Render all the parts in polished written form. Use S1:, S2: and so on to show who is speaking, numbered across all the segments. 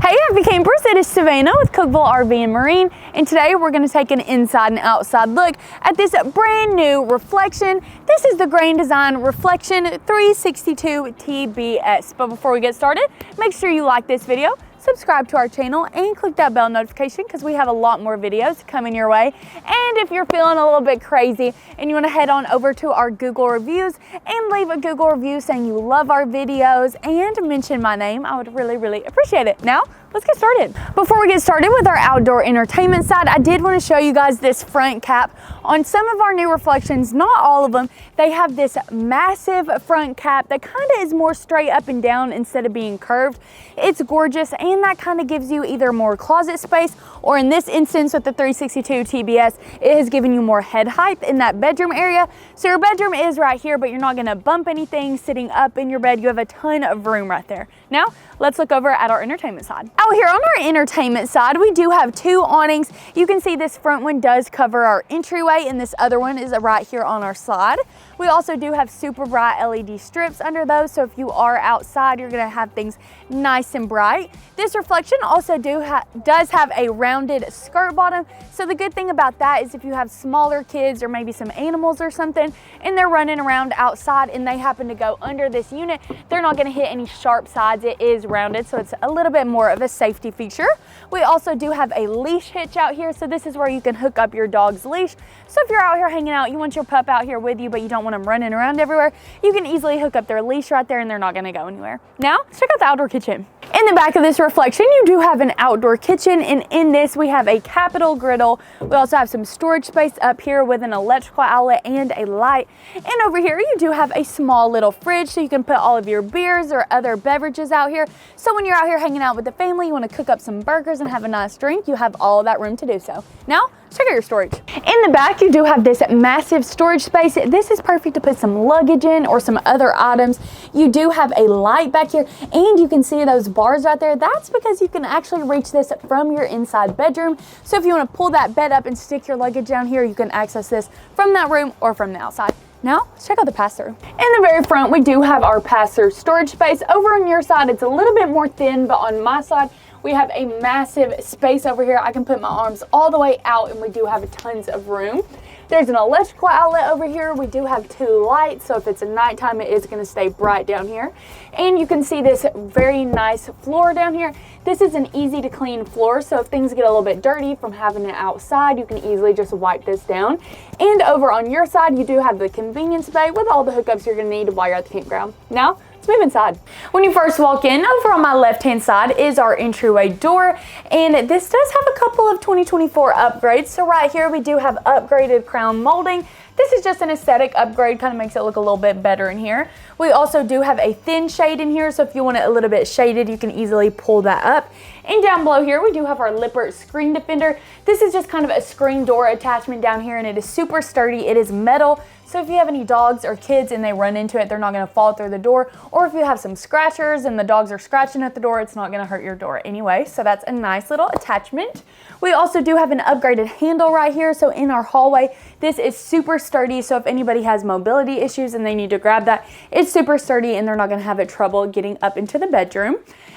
S1: Hey happy campers, it is Savannah with Cookeville RV and Marine, and today we're going to take an inside and outside look at this brand new Reflection. This is the Grand Design Reflection 362 TBS. But before we get started, make sure you like this video, subscribe to our channel, and click that bell notification because we have a lot more videos coming your way. And if you're feeling a little bit crazy and you want to head on over to our Google reviews and leave a Google review saying you love our videos and mention my name, I would really appreciate it. Now, let's get started. Before we get started with our outdoor entertainment side, I did want to show you guys this front cap. On some of our new Reflections, not all of them, they have this massive front cap that kind of is more straight up and down instead of being curved. It's gorgeous, and that kind of gives you either more closet space, or in this instance with the 362 TBS, it has given you more head height in that bedroom area. So your bedroom is right here, but you're not going to bump anything sitting up in your bed. You have a ton of room right there. Now, let's look over at our entertainment side. Out here on our entertainment side, we do have two awnings. You can see this front one does cover our entryway, and this other one is right here on our side. We also do have super bright LED strips under those, so if you are outside, you're gonna have things nice and bright. This Reflection also does have a rounded skirt bottom, so the good thing about that is if you have smaller kids or maybe some animals or something, and they're running around outside and they happen to go under this unit, they're not gonna hit any sharp sides. It is rounded, so it's a little bit more of a safety feature. We also do have a leash hitch out here, so this is where you can hook up your dog's leash. So if you're out here hanging out, you want your pup out here with you, but you don't want them running around everywhere, you can easily hook up their leash right there and they're not gonna go anywhere. Now, let's check out the outdoor kitchen. In the back of this Reflection, you do have an outdoor kitchen, and in this we have a capital griddle. We also have some storage space up here with an electrical outlet and a light. And over here you do have a small little fridge, so you can put all of your beers or other beverages out here. So when you're out here hanging out with the family, you want to cook up some burgers and have a nice drink, you have all of that room to do so. Now, check out your storage. In the back, you do have this massive storage space. This is perfect to put some luggage in or some other items. You do have a light back here, and you can see those bars right there. That's because you can actually reach this from your inside bedroom. So if you want to pull that bed up and stick your luggage down here, you can access this from that room or from the outside. Now, let's check out the pass-through. In the very front, we do have our pass-through storage space. Over on your side, it's a little bit more thin, but on my side, we have a massive space over here. I can put my arms all the way out, and we do have tons of room. There's an electrical outlet over here. We do have two lights, so if it's a nighttime, it is gonna stay bright down here. And you can see this very nice floor down here. This is an easy to clean floor, so if things get a little bit dirty from having it outside, you can easily just wipe this down. And over on your side, you do have the convenience bay with all the hookups you're gonna need while you're at the campground. Now, let's move inside. When you first walk in, over on my left-hand side is our entryway door, and this does have a couple of 2024 upgrades. So right here, we do have upgraded crown molding. This is just an aesthetic upgrade, kind of makes it look a little bit better in here. We also do have a thin shade in here, so if you want it a little bit shaded, you can easily pull that up. And down below here, we do have our Lippert screen defender. This is just kind of a screen door attachment down here, and it is super sturdy. It is metal, so if you have any dogs or kids and they run into it, they're not gonna fall through the door. Or if you have some scratchers and the dogs are scratching at the door, it's not gonna hurt your door anyway. So that's a nice little attachment. We also do have an upgraded handle right here. So in our hallway, this is super sturdy. So if anybody has mobility issues and they need to grab that, it's super sturdy and they're not gonna have trouble getting up into the bedroom.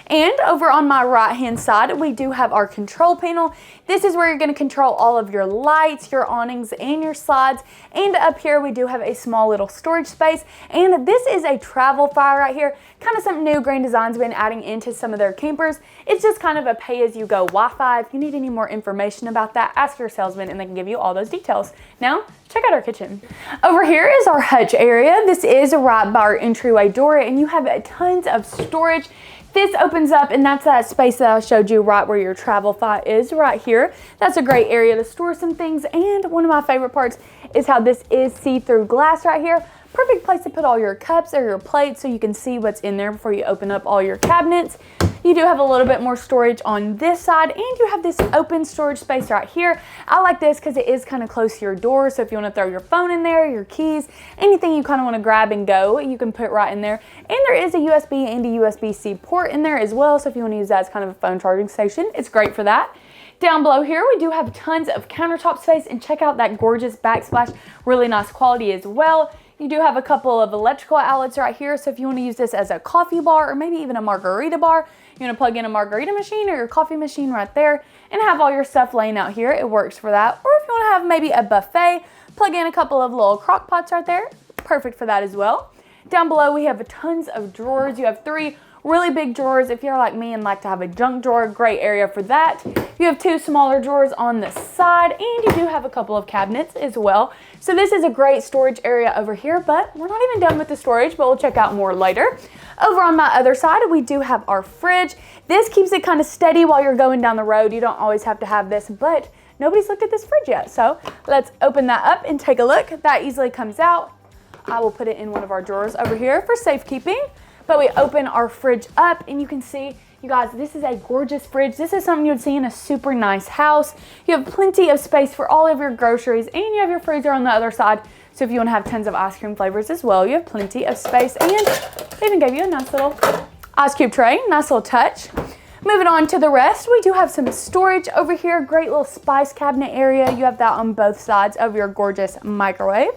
S1: And over on my right-hand side, we do have our control panel. This is where you're gonna control all of your lights, your awnings, and your slides. And up here, we do have a small little storage space. And this is a travel fire right here. Kind of something new Grand Design's been adding into some of their campers. It's just kind of a pay-as-you-go Wi-Fi. If you need any more information about that, ask your salesman and they can give you all those details. Now, check out our kitchen. Over here is our hutch area. This is right by our entryway door, and you have tons of storage. This opens up, and that's that space that I showed you right where your travel fire is right here. That's a great area to store some things, and one of my favorite parts is how this is see-through glass right here. Perfect place to put all your cups or your plates so you can see what's in there before you open up all your cabinets. You do have a little bit more storage on this side, and you have this open storage space right here. I like this because it is kind of close to your door, so if you want to throw your phone in there, your keys, anything you kind of want to grab and go, you can put right in there. And there is a USB and a USB-C port in there as well, so if you want to use that as kind of a phone charging station, it's great for that. Down below here, we do have tons of countertop space, and check out that gorgeous backsplash, really nice quality as well. You do have a couple of electrical outlets right here, so if you want to use this as a coffee bar or maybe even a margarita bar, you want to plug in a margarita machine or your coffee machine right there and have all your stuff laying out here, it works for that. Or if you want to have maybe a buffet, plug in a couple of little crock pots right there, perfect for that as well. Down below we have tons of drawers. You have 3 really big drawers. If you're like me and like to have a junk drawer, great area for that. You have 2 smaller drawers on the side, and you do have a couple of cabinets as well. So this is a great storage area over here, but we're not even done with the storage, but we'll check out more later. Over on my other side, we do have our fridge. This keeps it kind of steady while you're going down the road. You don't always have to have this, but nobody's looked at this fridge yet. So let's open that up and take a look. That easily comes out. I will put it in one of our drawers over here for safekeeping. But we open our fridge up and you can see, you guys, this is a gorgeous fridge. This is something you would see in a super nice house. You have plenty of space for all of your groceries, and you have your freezer on the other side. So if you want to have tons of ice cream flavors as well, you have plenty of space, and they even gave you a nice little ice cube tray, nice little touch. Moving on to the rest, we do have some storage over here, great little spice cabinet area. You have that on both sides of your gorgeous microwave.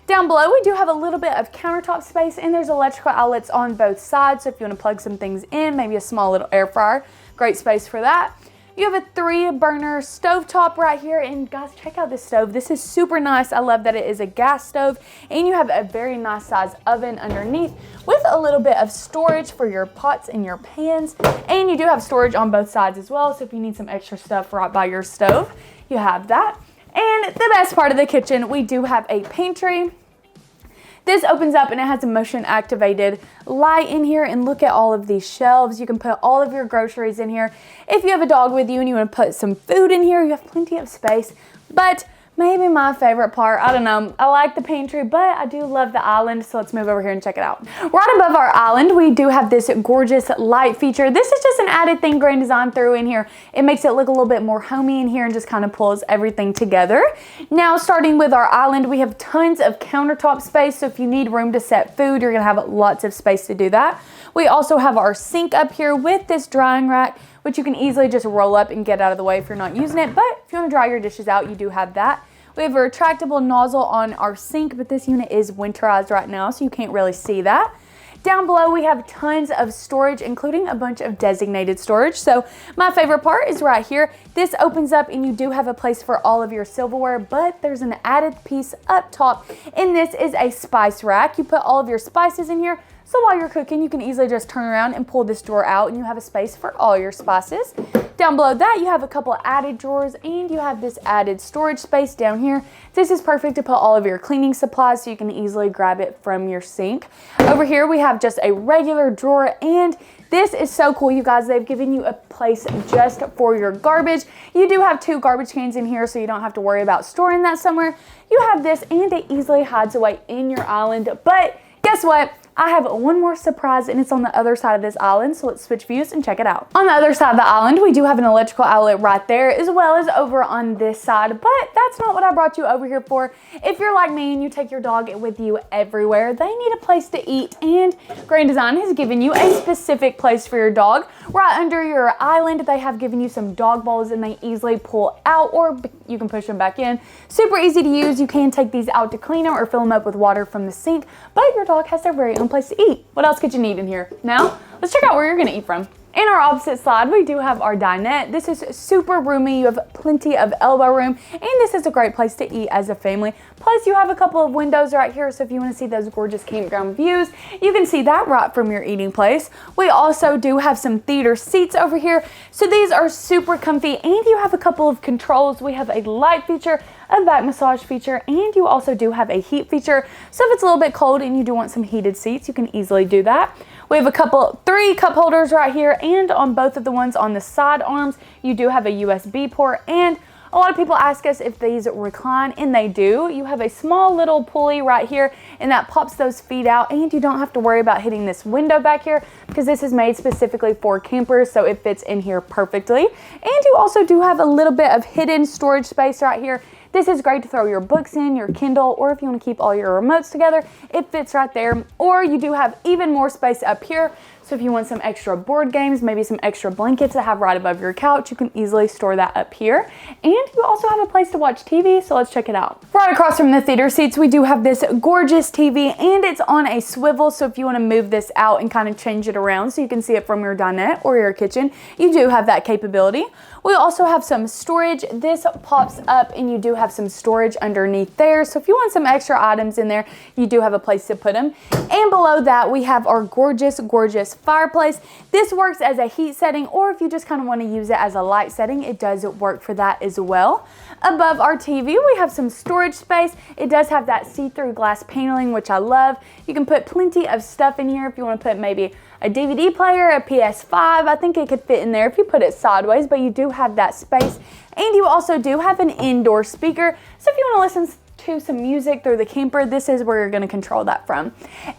S1: Down below, we do have a little bit of countertop space, and there's electrical outlets on both sides. So if you want to plug some things in, maybe a small little air fryer, great space for that. You have a 3-burner stovetop right here, and guys, check out this stove. This is super nice. I love that it is a gas stove, and you have a very nice size oven underneath with a little bit of storage for your pots and your pans, and you do have storage on both sides as well. So if you need some extra stuff right by your stove, you have that. And the best part of the kitchen, we do have a pantry. This opens up and it has a motion activated light in here, and look at all of these shelves. You can put all of your groceries in here. If you have a dog with you and you want to put some food in here, you have plenty of space. But maybe my favorite part, I don't know, I like the pantry, but I do love the island, so let's move over here and check it out. Right above our island, we do have this gorgeous light feature. This is just an added thing Grand Design threw in here. It makes it look a little bit more homey in here and just kind of pulls everything together. Now, starting with our island, we have tons of countertop space, so if you need room to set food, you're gonna have lots of space to do that. We also have our sink up here with this drying rack, which you can easily just roll up and get out of the way if you're not using it, but if you want to dry your dishes out, you do have that. We have a retractable nozzle on our sink, but this unit is winterized right now, so you can't really see that. Down below, we have tons of storage, including a bunch of designated storage. So my favorite part is right here. This opens up and you do have a place for all of your silverware, but there's an added piece up top, and this is a spice rack. You put all of your spices in here, so while you're cooking, you can easily just turn around and pull this drawer out, and you have a space for all your spices. Down below that, you have a couple of added drawers, and you have this added storage space down here. This is perfect to put all of your cleaning supplies, so you can easily grab it from your sink. Over here, we have just a regular drawer, and this is so cool, you guys. They've given you a place just for your garbage. You do have 2 garbage cans in here, so you don't have to worry about storing that somewhere. You have this, and it easily hides away in your island, but guess what? I have one more surprise, and it's on the other side of this island, so let's switch views and check it out. On the other side of the island, we do have an electrical outlet right there, as well as over on this side, but that's not what I brought you over here for. If you're like me and you take your dog with you everywhere, they need a place to eat, and Grand Design has given you a specific place for your dog. Right under your island, they have given you some dog bowls, and they easily pull out, or you can push them back in. Super easy to use. You can take these out to clean them or fill them up with water from the sink, but your dog has their very own place to eat. What else could you need in here? Now, let's check out where you're gonna eat from. In our opposite side, we do have our dinette. This is super roomy. You have plenty of elbow room, and this is a great place to eat as a family. Plus, you have a couple of windows right here, so if you want to see those gorgeous campground views, you can see that right from your eating place. We also do have some theater seats over here, so these are super comfy, and you have a couple of controls. We have a light feature, a back massage feature, and you also do have a heat feature. So if it's a little bit cold and you do want some heated seats, you can easily do that. We have 3 cup holders right here, and on both of the ones on the side arms, you do have a USB port. And a lot of people ask us if these recline, and they do. You have a small little pulley right here, and that pops those feet out, and you don't have to worry about hitting this window back here because this is made specifically for campers, so it fits in here perfectly. And you also do have a little bit of hidden storage space right here. This is great to throw your books in, your Kindle, or if you want to keep all your remotes together, it fits right there. Or you do have even more space up here. So So if you want some extra board games, maybe some extra blankets to have right above your couch, you can easily store that up here. And you also have a place to watch TV, so let's check it out. Right across from the theater seats, we do have this gorgeous TV, and it's on a swivel, so if you want to move this out and kind of change it around so you can see it from your dinette or your kitchen, you do have that capability. We also have some storage. This pops up and you do have some storage underneath there. So if you want some extra items in there, you do have a place to put them. And below that, we have our gorgeous, gorgeous fireplace. This works as a heat setting, or if you just kind of want to use it as a light setting, it does work for that as well. Above our TV, we have some storage space. It does have that see-through glass paneling, which I love. You can put plenty of stuff in here if you want to put maybe a DVD player, a PS5. I think it could fit in there if you put it sideways, but you do have that space. And you also do have an indoor speaker. So if you want to listen to some music through the camper, this is where you're going to control that from.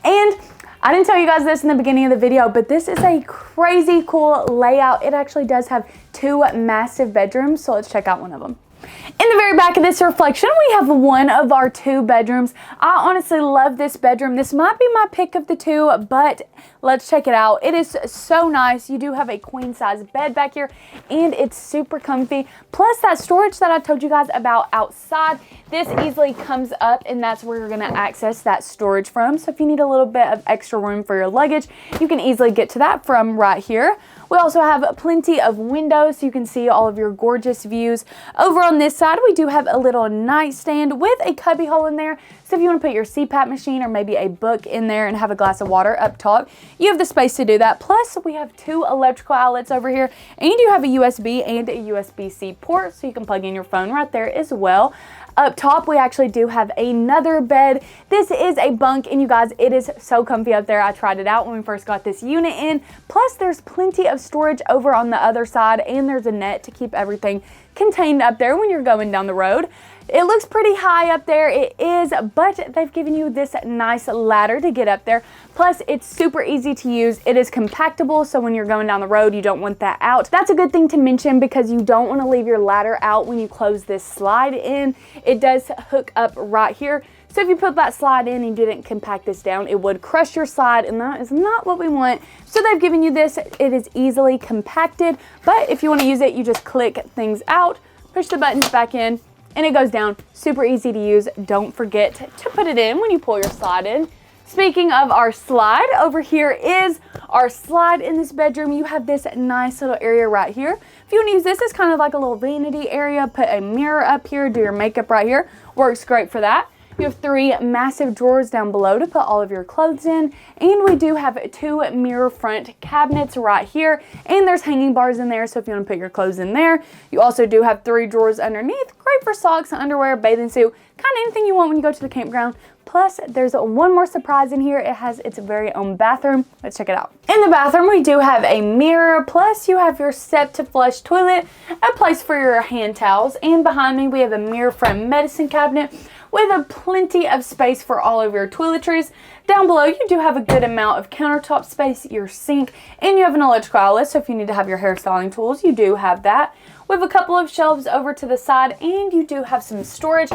S1: And I didn't tell you guys this in the beginning of the video, but this is a crazy cool layout. It actually does have 2 massive bedrooms, so let's check out one of them. In the very back of this reflection, we have one of our 2 bedrooms. I honestly love this bedroom. This might be my pick of the 2, but let's check it out. It is so nice. You do have a queen size bed back here, and it's super comfy. Plus that storage that I told you guys about outside, this easily comes up, and that's where you're going to access that storage from. So if you need a little bit of extra room for your luggage, you can easily get to that from right here. We also have plenty of windows so you can see all of your gorgeous views. Over on this side, we do have a little nightstand with a cubby hole in there. So if you want to put your CPAP machine or maybe a book in there and have a glass of water up top, you have the space to do that. Plus, we have 2 electrical outlets over here, and you have a USB and a USB-C port, so you can plug in your phone right there as well. Up top, we actually do have another bed. This is a bunk, and you guys, it is so comfy up there. I tried it out when we first got this unit in. Plus, there's plenty of storage over on the other side, and there's a net to keep everything contained up there when you're going down the road. It looks pretty high up there, it is, but they've given you this nice ladder to get up there. Plus, it's super easy to use. It is compactable, so when you're going down the road, you don't want that out. That's a good thing to mention because you don't want to leave your ladder out when you close this slide in. It does hook up right here. So if you put that slide in and you didn't compact this down, it would crush your slide, and that is not what we want. So they've given you this. It is easily compacted, but if you want to use it, you just click things out, push the buttons back in, and it goes down. Super easy to use. Don't forget to put it in when you pull your slide in. Speaking of our slide, over here is our slide in this bedroom. You have this nice little area right here. If you want to use this, it's kind of like a little vanity area. Put a mirror up here, do your makeup right here. Works great for that. You have 3 massive drawers down below to put all of your clothes in, and we do have 2 mirror front cabinets right here, and there's hanging bars in there, so if you want to put your clothes in there. You also do have 3 drawers underneath, great for socks, underwear, bathing suit, kind of anything you want when you go to the campground. Plus, there's one more surprise in here. It has its very own bathroom. Let's check it out. In the bathroom, we do have a mirror, plus you have your step to flush toilet, a place for your hand towels, and behind me, we have a mirror front medicine cabinet with plenty of space for all of your toiletries. Down below, you do have a good amount of countertop space, your sink, and you have an electrical outlet, so if you need to have your hairstyling tools, you do have that. We have a couple of shelves over to the side, and you do have some storage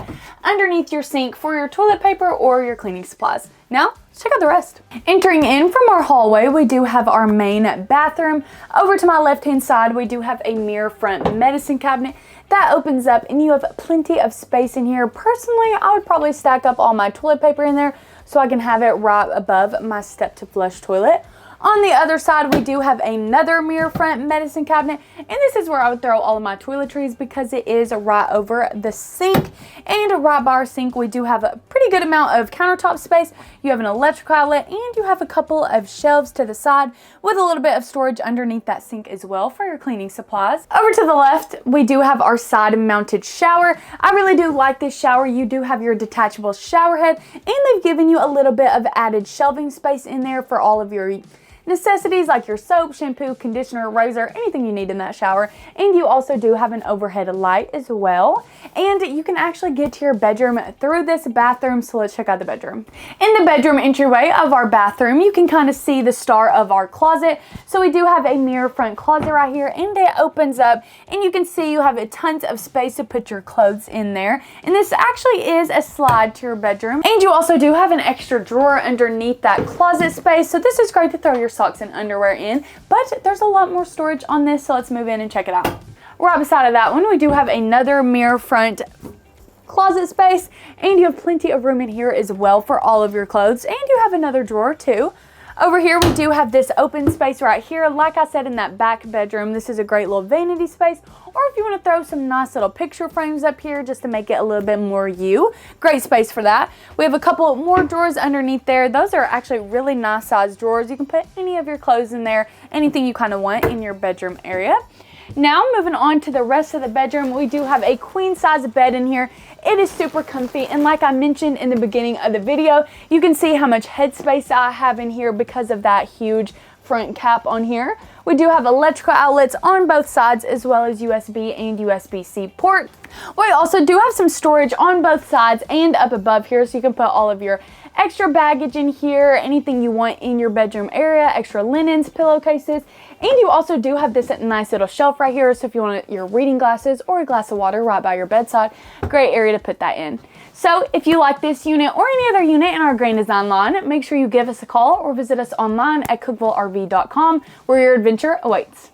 S1: underneath your sink for your toilet paper or your cleaning supplies. Now, let's check out the rest. Entering in from our hallway, we do have our main bathroom. Over to my left-hand side, we do have a mirror front medicine cabinet that opens up, and you have plenty of space in here. Personally, I would probably stack up all my toilet paper in there so I can have it right above my step to flush toilet. On the other side, we do have another mirror front medicine cabinet, and this is where I would throw all of my toiletries because it is right over the sink. And right by our sink, we do have a pretty good amount of countertop space. You have an electrical outlet, and you have a couple of shelves to the side with a little bit of storage underneath that sink as well for your cleaning supplies. Over to the left, we do have our side mounted shower. I really do like this shower. You do have your detachable shower head, and they've given you a little bit of added shelving space in there for all of your necessities like your soap, shampoo, conditioner, razor, anything you need in that shower. And you also do have an overhead light as well. And you can actually get to your bedroom through this bathroom. So let's check out the bedroom. In the bedroom entryway of our bathroom, you can kind of see the star of our closet. So we do have a mirror front closet right here, and it opens up, and you can see you have a tons of space to put your clothes in there. And this actually is a slide to your bedroom. And you also do have an extra drawer underneath that closet space. So this is great to throw your socks and underwear in, but there's a lot more storage on this, so let's move in and check it out. Right beside of that one, we do have another mirror front closet space, and you have plenty of room in here as well for all of your clothes, and you have another drawer too. Over here we do have this open space right here. Like I said, in that back bedroom, this is a great little vanity space, or if you want to throw some nice little picture frames up here just to make it a little bit more you, great space for that. We have a couple more drawers underneath there. Those are actually really nice sized drawers. You can put any of your clothes in there, anything you kind of want in your bedroom area. Now moving on to the rest of the bedroom, we do have a queen size bed in here. It is super comfy, and like I mentioned in the beginning of the video, you can see how much headspace I have in here because of that huge front cap on here. We do have electrical outlets on both sides, as well as USB and USB-C port. We also do have some storage on both sides and up above here, so you can put all of your extra baggage in here, anything you want in your bedroom area, extra linens, pillowcases, and you also do have this nice little shelf right here, so if you want your reading glasses or a glass of water right by your bedside, great area to put that in. So if you like this unit or any other unit in our Grand Design line, make sure you give us a call or visit us online at cookvillerv.com, where your adventure awaits.